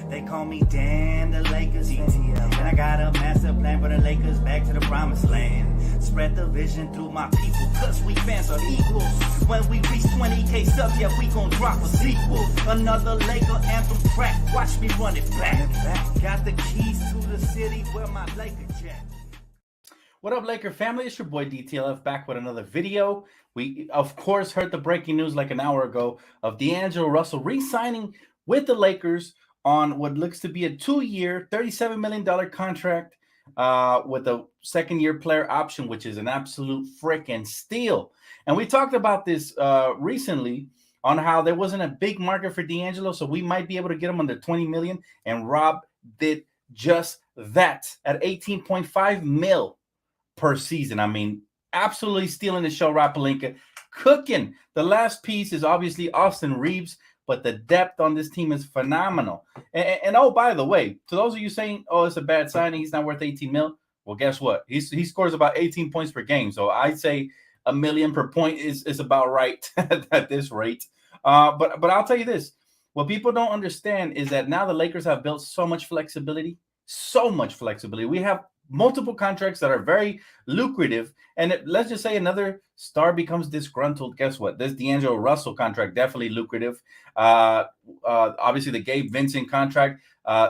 They call me Dan, the Lakers DTLF. And I got a master plan for the Lakers back to the promised land. Spread the vision through my people, cause we fans are equal. When we reach 20K subs, yeah, we gon' drop a sequel. Another Laker anthem track, watch me run it back. Got the keys to the city where my Laker jack. What up, Laker family? It's your boy DTLF back with another video. We, of course, heard the breaking news like an hour ago of D'Angelo Russell re-signing with the Lakers on what looks to be a 2-year, $37 million contract with a second-year player option, which is an absolute freaking steal. And we talked about this recently on how there wasn't a big market for D'Angelo, so we might be able to get him under $20 million. And Rob did just that at $18.5 million per season. I mean, absolutely stealing the show, Rob Pelinka. Cooking. The last piece is obviously Austin Reeves, but the depth on this team is phenomenal. And oh, by the way, to those of you saying, oh, it's a bad signing, he's not worth 18 mil. Well, guess what? He scores about 18 points per game. So I'd say $1 million per point is about right at this rate. But I'll tell you this. What people don't understand is that now the Lakers have built so much flexibility. We have multiple contracts that are very lucrative. And let's just say another star becomes disgruntled. Guess what? This D'Angelo Russell contract, definitely lucrative. Obviously, the Gabe Vincent contract.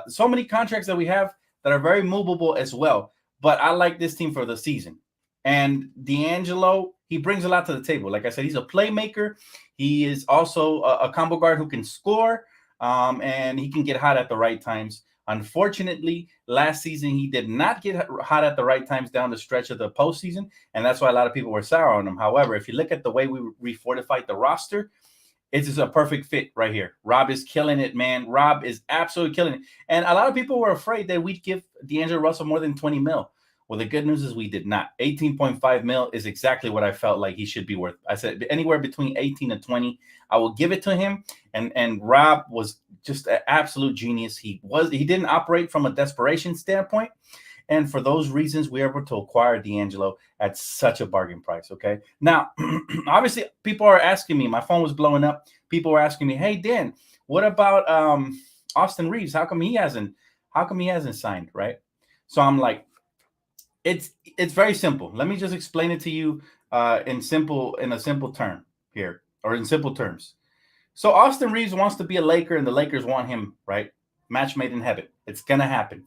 So many contracts that we have that are very movable as well. But I like this team for the season. And D'Angelo, he brings a lot to the table. Like I said, he's a playmaker. He is also a combo guard who can score, and he can get hot at the right times. Unfortunately, last season, he did not get hot at the right times down the stretch of the postseason, and that's why a lot of people were sour on him. However, if you look at the way we refortified the roster, it's just a perfect fit right here. Rob is killing it, man. Rob is absolutely killing it. And a lot of people were afraid that we'd give D'Angelo Russell more than 20 mil. Well, the good news is we did not. 18.5 mil is exactly what I felt like he should be worth. I said anywhere between 18 and 20, I will give it to him. And Rob was just an absolute genius. He didn't operate from a desperation standpoint. And for those reasons, we were able to acquire D'Angelo at such a bargain price. Okay. Now, obviously, people are asking me, my phone was blowing up. People were asking me, hey, Dan, what about Austin Reeves? How come he hasn't signed? Right. So I'm like, it's very simple. Let me just explain it to you in a simple term here, or in simple terms. So Austin Reeves wants to be a Laker, and the Lakers want him, right? Match made in heaven. It's gonna happen.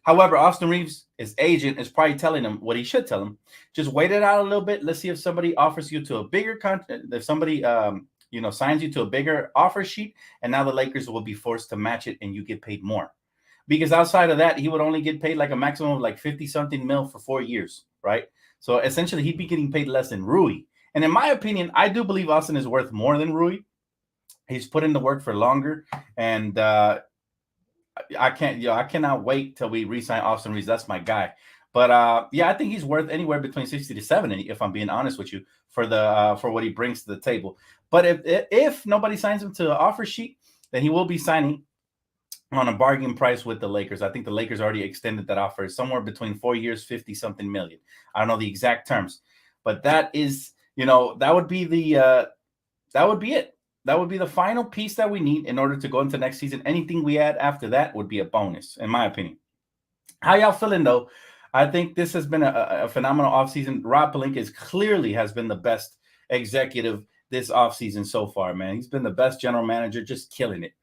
However, Austin Reeves, his agent, is probably telling him what he should tell him. Just wait it out a little bit. Let's see if somebody offers you to a bigger contract. If somebody signs you to a bigger offer sheet, and now the Lakers will be forced to match it, and you get paid more. Because outside of that, he would only get paid like a maximum of like 50-something mil for 4 years, right? So essentially, he'd be getting paid less than Rui. And in my opinion, I do believe Austin is worth more than Rui. He's put in the work for longer, and I cannot wait till we re-sign Austin Reeves. That's my guy. But I think he's worth anywhere between 60 to 70, if I'm being honest with you, for what he brings to the table. But if nobody signs him to an offer sheet, then he will be signing on a bargain price with the Lakers. I think the Lakers already extended that offer somewhere between 4 years, 50-something million. I don't know the exact terms, but that is, that would be it. That would be the final piece that we need in order to go into next season. Anything we add after that would be a bonus, in my opinion. How y'all feeling, though? I think this has been a phenomenal offseason. Rob Pelinka clearly has been the best executive this offseason so far, man. He's been the best general manager, just killing it.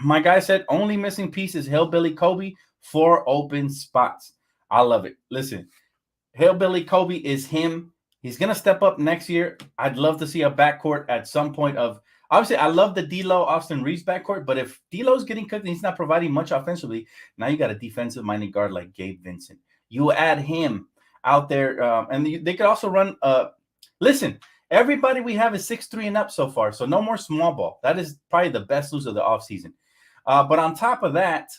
My guy said only missing piece is Hillbilly Kobe, 4 open spots. I love it. Listen, Hillbilly Kobe is him. He's going to step up next year. I'd love to see a backcourt at some point of – obviously, I love the D'Lo Austin Reeves backcourt, but if D'Lo's getting cooked and he's not providing much offensively, now you got a defensive-minded guard like Gabe Vincent. You add him out there, and they could also run listen, everybody we have is 6'3" and up so far, so no more small ball. That is probably the best loser of the offseason. But on top of that,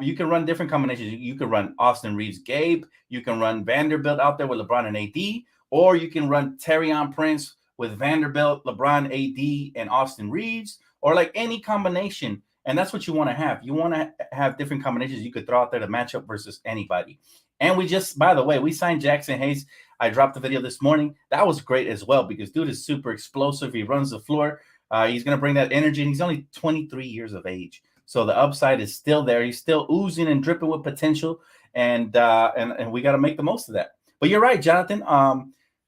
you can run different combinations. You can run Austin Reeves, Gabe. You can run Vanderbilt out there with LeBron and AD. Or you can run Taurean Prince with Vanderbilt, LeBron, AD, and Austin Reeves. Or like any combination. And that's what you want to have. You want to have different combinations you could throw out there to match up versus anybody. And we just, by the way, we signed Jackson Hayes. I dropped the video this morning. That was great as well because dude is super explosive. He runs the floor. He's going to bring that energy, and he's only 23 years of age. So the upside is still there. He's still oozing and dripping with potential, and we got to make the most of that. But you're right, Jonathan.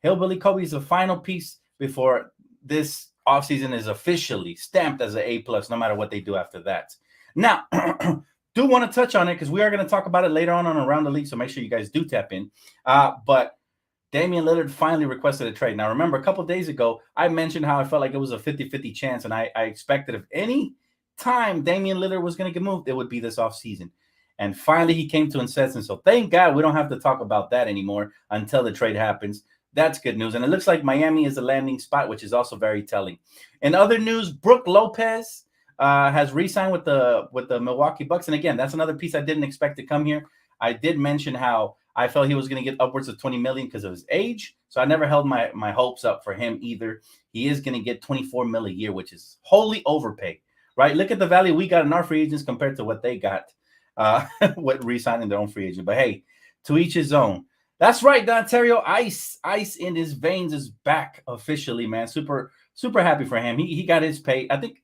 Hillbilly Kobe is the final piece before this offseason is officially stamped as an A+, no matter what they do after that. Now, do want to touch on it because we are going to talk about it later on Around the League, so make sure you guys do tap in. But Damian Lillard finally requested a trade. Now, remember, a couple of days ago, I mentioned how I felt like it was a 50-50 chance, and I expected if any time Damian Lillard was going to get moved, it would be this offseason. And finally, he came to incessant. So thank God we don't have to talk about that anymore until the trade happens. That's good news. And it looks like Miami is a landing spot, which is also very telling. In other news, Brook Lopez has re-signed with the Milwaukee Bucks. And again, that's another piece I didn't expect to come here. I did mention how I felt he was going to get upwards of $20 million because of his age. So I never held my hopes up for him either. He is going to get $24 million a year, which is wholly overpaid, right? Look at the value we got in our free agents compared to what they got. What re-signing their own free agent. But hey, to each his own. That's right, Dontario. Ice in his veins is back officially, man. Super happy for him. He got his pay. I think,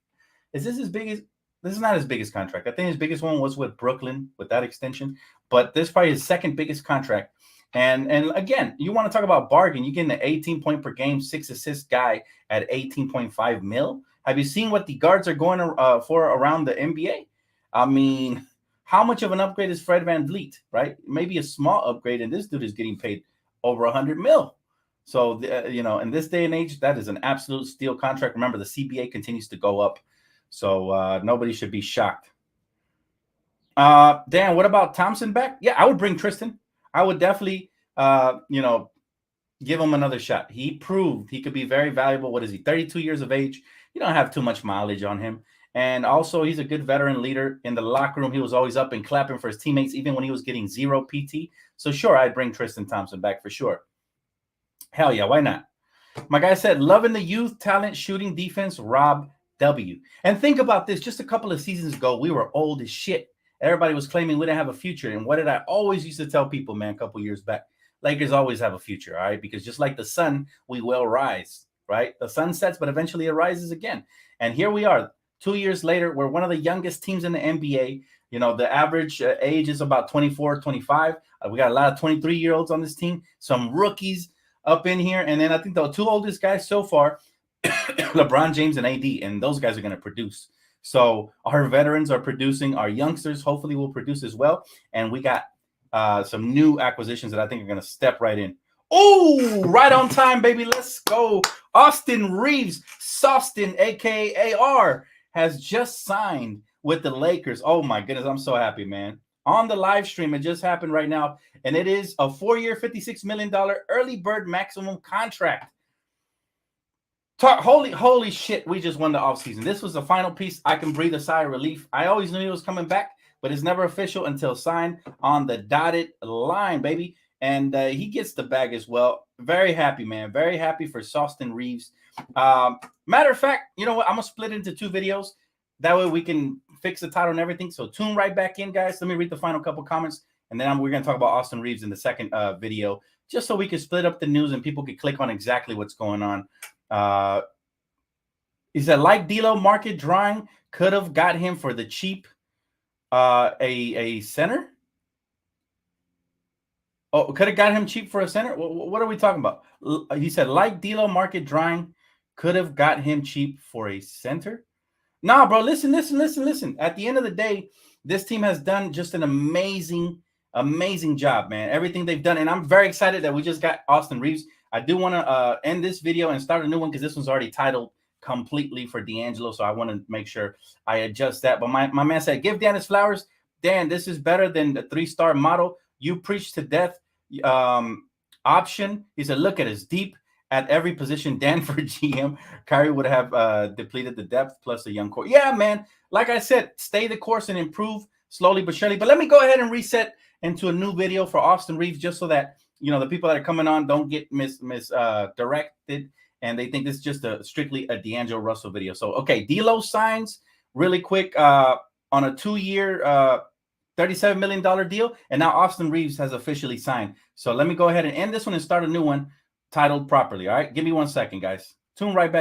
is this his biggest? This is not his biggest contract. I think his biggest one was with Brooklyn with that extension. But this is probably his second biggest contract. And again, you want to talk about bargain. You get an 18 point per game, 6 assist guy at 18.5 mil. Have you seen what the guards are going for around the NBA? I mean, how much of an upgrade is Fred VanVleet, right? Maybe a small upgrade, and this dude is getting paid over 100 mil. So, in this day and age, that is an absolute steal contract. Remember, the CBA continues to go up, so nobody should be shocked. Dan, what about Thompson back? Yeah, I would bring Tristan. I would definitely, give him another shot. He proved he could be very valuable. What is he, 32 years of age? You don't have too much mileage on him. And also, he's a good veteran leader in the locker room. He was always up and clapping for his teammates, even when he was getting zero PT. So, sure, I'd bring Tristan Thompson back for sure. Hell yeah, why not? My guy said, loving the youth, talent, shooting, defense, Rob W. And think about this. Just a couple of seasons ago, we were old as shit. Everybody was claiming we didn't have a future. And what did I always used to tell people, man, a couple years back? Lakers always have a future, all right? Because just like the sun, we will rise, right? The sun sets, but eventually it rises again. And here we are. 2 years later, we're one of the youngest teams in the NBA. The average age is about 24, 25. We got a lot of 23-year-olds on this team, some rookies up in here. And then I think the two oldest guys so far, LeBron James and AD, and those guys are going to produce. So our veterans are producing. Our youngsters hopefully will produce as well. And we got some new acquisitions that I think are going to step right in. Oh, right on time, baby. Let's go. Austin Reeves, Sostin, a.k.a. AR, has just signed with the Lakers. Oh, my goodness. I'm so happy, man. On the live stream, it just happened right now. And it is a 4-year, $56 million early bird maximum contract. Holy shit. We just won the offseason. This was the final piece. I can breathe a sigh of relief. I always knew he was coming back, but it's never official until signed on the dotted line, baby. And he gets the bag as well. Very happy, man. Very happy for Sostin Reeves. Matter of fact, you know what? I'm going to split into 2 videos. That way we can fix the title and everything. So tune right back in, guys. Let me read the final couple comments. And then we're going to talk about Austin Reeves in the second video, just so we can split up the news and people can click on exactly what's going on. He said, like D'Lo, market drawing could have got him for the cheap a center. Oh, could have got him cheap for a center? What are we talking about? He said, like D'Lo, market drawing could have got him cheap for a center. Nah, bro, listen. At the end of the day, this team has done just an amazing job, man. Everything they've done. And I'm very excited that we just got Austin Reeves. I do want to end this video and start a new one because this one's already titled completely for D'Angelo. So I want to make sure I adjust that. But my man said, give Dan his flowers. Dan, this is better than the 3-star model. You preach to death option. He said, look at us deep at every position. Dan for GM. Kyrie would have depleted the depth plus a young core. Yeah, man. Like I said, stay the course and improve slowly but surely. But let me go ahead and reset into a new video for Austin Reeves just so that, the people that are coming on don't get misdirected and they think this is just strictly a D'Angelo Russell video. So, okay, D'Lo signs really quick on a 2-year $37 million deal. And now Austin Reeves has officially signed. So let me go ahead and end this one and start a new one titled properly. All right. Give me 1 second, guys. Tune right back.